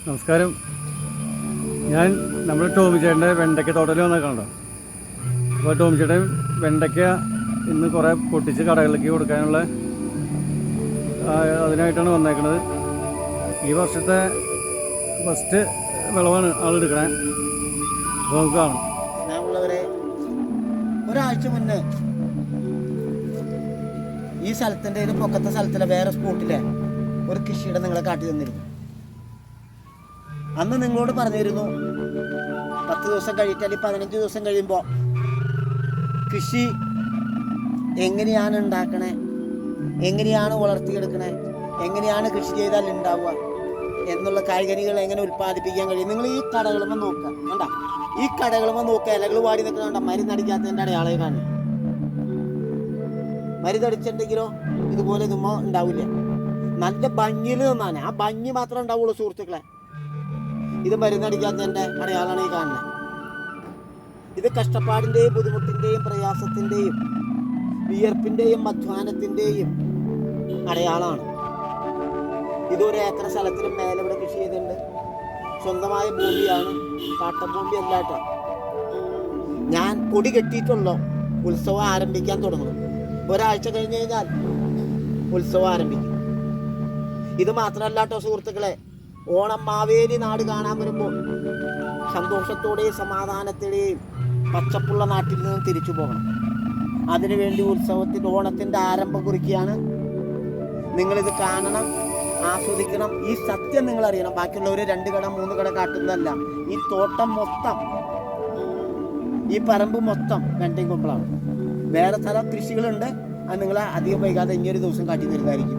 നമസ്കാരം. ഞാൻ നമ്മുടെ ടോമിച്ചേട്ടൻ്റെ വെണ്ടയ്ക്ക തോട്ടത്തിൽ വന്നേക്കണോ. അപ്പോൾ ടോമിച്ചേട്ടൻ വെണ്ടയ്ക്ക ഇന്ന് കുറേ പൊട്ടിച്ച് കടകളിലേക്ക് കൊടുക്കാനുള്ള അതിനായിട്ടാണ് വന്നേക്കുന്നത്. ഈ വർഷത്തെ ഫസ്റ്റ് വിളവാണ് ആളെടുക്കണേ. അപ്പോൾ നമുക്ക് കാണാം. ഒരാഴ്ച മുന്നേ ഈ സ്ഥലത്തിൻ്റെ ഒരു പൊക്കത്തെ സ്ഥലത്തിലെ വേറെ സ്പോട്ടിലെ ഒരു കൃഷിയുടെ നിങ്ങളെ കാട്ടി തന്നിരുന്നു. അന്ന് നിങ്ങളോട് പറഞ്ഞിരുന്നു 10 ദിവസം കഴിയിട്ട് അല്ലെങ്കിൽ 15 ദിവസം കഴിയുമ്പോൾ കൃഷി എങ്ങനെയാണ് ഉണ്ടാക്കണേ, എങ്ങനെയാണ് വളർത്തിയെടുക്കണേ, എങ്ങനെയാണ് കൃഷി ചെയ്താൽ ഉണ്ടാവുക എന്നുള്ള കായ്കനികൾ എങ്ങനെ ഉൽപ്പാദിപ്പിക്കാൻ കഴിയും. നിങ്ങൾ ഈ കടകളുമ്പോൾ നോക്കുക, കണ്ട ഈ കടകളുമ്പോൾ നോക്കുക, ഇലകൾ വാടി നിൽക്കണ്ട, മരുന്നടിക്കാത്തതിൻ്റെ അടയാളെ കാണും. മരുന്നടിച്ചിട്ടുണ്ടെങ്കിലോ ഇതുപോലെ ഇതുമ്പോൾ ഉണ്ടാവില്ല. നല്ല ഭംഗിയിൽ നിന്നാണ്, ആ ഭംഗി മാത്രമേ ഉണ്ടാവുള്ളൂ സുഹൃത്തുക്കളെ. ഇത് മരുന്നടിക്കാത്തതിൻ്റെ അടയാളമാണ് ഈ കാണുന്നത്. ഇത് കഷ്ടപ്പാടിൻ്റെയും ബുദ്ധിമുട്ടിൻ്റെയും പ്രയാസത്തിൻ്റെയും വിയർപ്പിൻ്റെയും അധ്വാനത്തിൻ്റെയും അടയാളമാണ്. ഇതൊരു ഏക്കർ സ്ഥലത്തിലും മേലെ ഇവിടെ കൃഷി ചെയ്തിട്ടുണ്ട്. സ്വന്തമായ ഭൂമിയാണ്, കാട്ടഭൂമി അല്ലാട്ടോ. ഞാൻ കൊടി കെട്ടിയിട്ടുള്ളൂ. ഉത്സവം ആരംഭിക്കാൻ തുടങ്ങണം. ഒരാഴ്ച കഴിഞ്ഞ് കഴിഞ്ഞാൽ ഉത്സവം ആരംഭിക്കും. ഇത് മാത്രമല്ലാട്ടോ സുഹൃത്തുക്കളെ, ഓണം മാവേലി നാട് കാണാൻ വരുമ്പോൾ സന്തോഷത്തോടെയും സമാധാനത്തോടെയും പച്ചപ്പുള്ള നാട്ടിൽ നിന്ന് തിരിച്ചു പോകണം. അതിനുവേണ്ടി ഉത്സവത്തിൻ്റെ ഓണത്തിൻ്റെ ആരംഭം കുറിക്കുകയാണ്. നിങ്ങളിത് കാണണം, ആസ്വദിക്കണം. ഈ സത്യം നിങ്ങൾ അറിയണം. ബാക്കിയുള്ളവർ 2 കട 3 കട കാട്ടുന്നതല്ല. ഈ തോട്ടം മൊത്തം, ഈ പറമ്പ് മൊത്തം വെണ്ടയും കുമ്പളാണ്. വേറെ സ്ഥലം കൃഷികളുണ്ട്. അത് നിങ്ങളെ അധികം വൈകാതെ ഇനിയൊരു ദിവസം കാട്ടി തരുന്നതായിരിക്കും.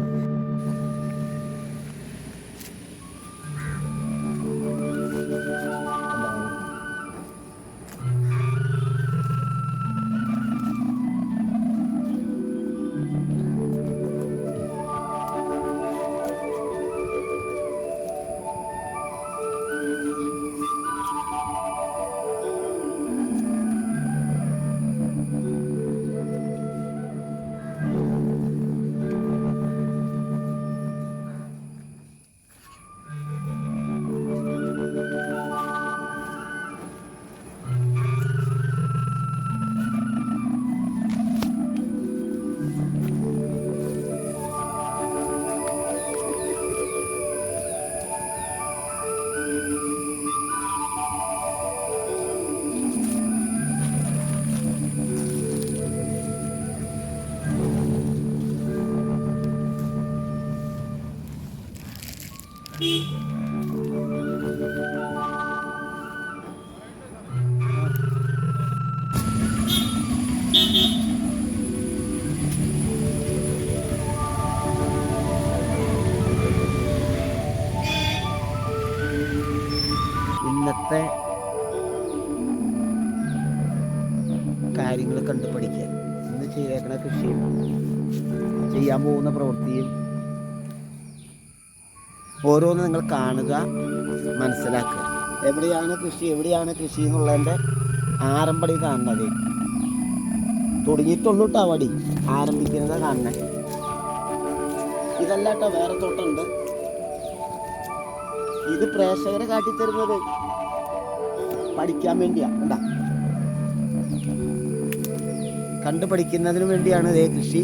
ഇന്നത്തെ കാര്യങ്ങൾ കണ്ടു പഠിക്കുക. ഇന്ന് ചെയ്തേക്കണ കൃഷിയും ചെയ്യാൻ പോകുന്ന പ്രവൃത്തിയും ഓരോന്ന് നിങ്ങൾ കാണുക, മനസ്സിലാക്കുക. എവിടെയാണ് കൃഷി എന്നുള്ളതിൻ്റെ ആരംഭടി കാണുന്നത്. തുടങ്ങിയിട്ടുള്ളൂ കേട്ടോ, വടി ആരംഭിക്കുന്നത് കാണണേ. ഇതല്ല കേട്ടോ, വേറെ തോട്ടമുണ്ട്. ഇത് പ്രേക്ഷകരെ കാട്ടിത്തരുന്നത് പഠിക്കാൻ വേണ്ടിയാ. എന്താ കണ്ടു പഠിക്കുന്നതിന് വേണ്ടിയാണ്. ഇതേ കൃഷി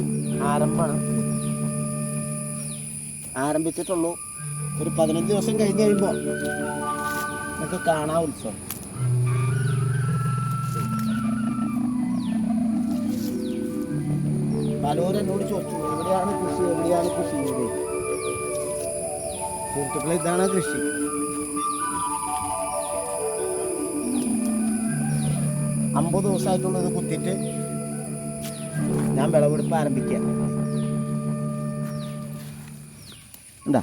ആരംഭിച്ചിട്ടുള്ളൂ. ഒരു 15 ദിവസം കഴിഞ്ഞ് കഴിയുമ്പോൾ നമുക്ക് കാണാം ഉത്സവം. പലരും എന്നോട് ചോദിച്ചു, എവിടെയാണ് കൃഷി സുഹൃത്തുക്കളെ, ഇതാണ് കൃഷി. അമ്പത് ദിവസമായിട്ടുള്ളത് കുത്തിയിട്ട് ഞാൻ വിളവെടുപ്പ് ആരംഭിക്കുക. എന്താ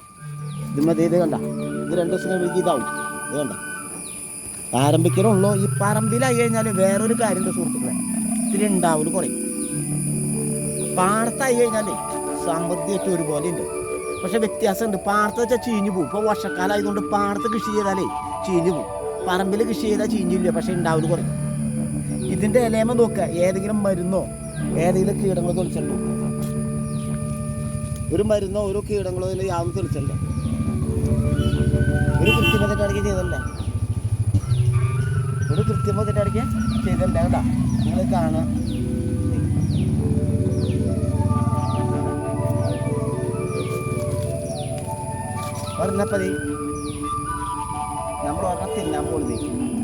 ഇത് കണ്ട, ഇത് 2 ദിവസം കഴിയുമ്പോൾ ഇതാവും. ഇത് കണ്ട ആരംഭിക്കലുള്ളൂ. ഈ പറമ്പിലായി കഴിഞ്ഞാൽ വേറൊരു കാര്യമുണ്ട് സുഹൃത്തുക്കളെ, ഇതിൽ ഉണ്ടാവല് കുറയും. പാടത്തായി കഴിഞ്ഞാൽ സമൃദ്ധിയായിട്ട് ഒരുപോലെ ഉണ്ട്. പക്ഷെ വ്യത്യാസമുണ്ട്. പാടത്ത് വെച്ചാൽ ചീഞ്ഞു പോകും. ഇപ്പോൾ വർഷക്കാലം ആയതുകൊണ്ട് പാടത്ത് കൃഷി ചെയ്താലേ ചീഞ്ഞു പോകും. പറമ്പിൽ കൃഷി ചെയ്താൽ ചീഞ്ഞില്ല, പക്ഷെ ഉണ്ടാവല് കുറയും. ഇതിൻ്റെ ഇലയമ നോക്കുക, ഏതെങ്കിലും മരുന്നോ ഏതെങ്കിലും കീടങ്ങളോ തെളിച്ചിട്ടുണ്ടോ? ഒരു മരുന്നോ ഓരോ കീടങ്ങളോ യാതൊന്നും തെളിച്ചില്ല. ഒരു കൃത്രിമത്തിൻ്റെ ചെയ്തല്ലേ, ഒരു കൃത്രിമത്തിൻ്റെ ചെയ്തല്ലേ കേട്ടോ. നിങ്ങൾ കാണാം പറഞ്ഞപ്പതി നമ്മൾ ഒരെണ്ണം തിന്നാൻ പോകുന്നത്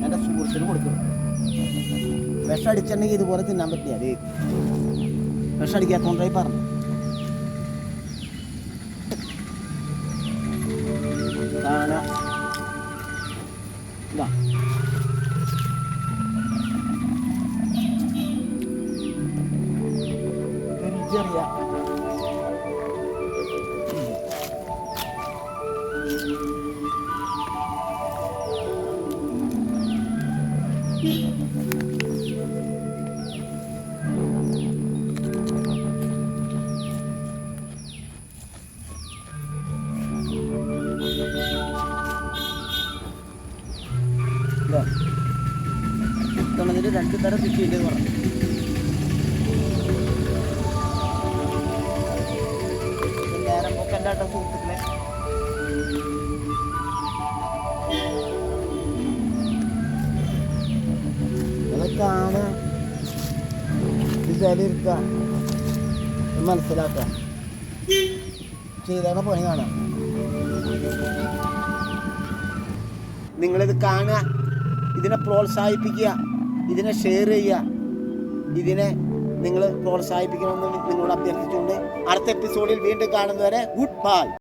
എൻ്റെ സുഹൃത്തിന് കൊടുക്കും. വിഷം അടിച്ചിട്ടുണ്ടെങ്കിൽ ഇതുപോലെ തിന്നാൻ പറ്റില്ല. അത് വിഷം അടിക്കാത്തോണ്ടായി പറഞ്ഞു. കാണാം ഇതാ രുചിയറിയാം. കിട്ടണതിൽ 2 തരം ഫിഷിൻ്റെ പറഞ്ഞു. നേരം പോക്കല്ല കേട്ടോ സുഹൃത്തുക്കളെ. അതൊക്കെയാണ് വിചാരിക്ക മനസ്സിലാക്കുക. ചെയ്താണ് പണി കാണാം. നിങ്ങളിത് കാണുക, ഇതിനെ പ്രോത്സാഹിപ്പിക്കുക, ഇതിനെ ഷെയർ ചെയ്യുക, ഇതിനെ നിങ്ങൾ പ്രോത്സാഹിപ്പിക്കണമെന്ന് നിങ്ങളോട് അഭ്യർത്ഥിച്ചുകൊണ്ട് അടുത്ത എപ്പിസോഡിൽ വീണ്ടും കാണുന്നവരെ ഗുഡ് ബൈ.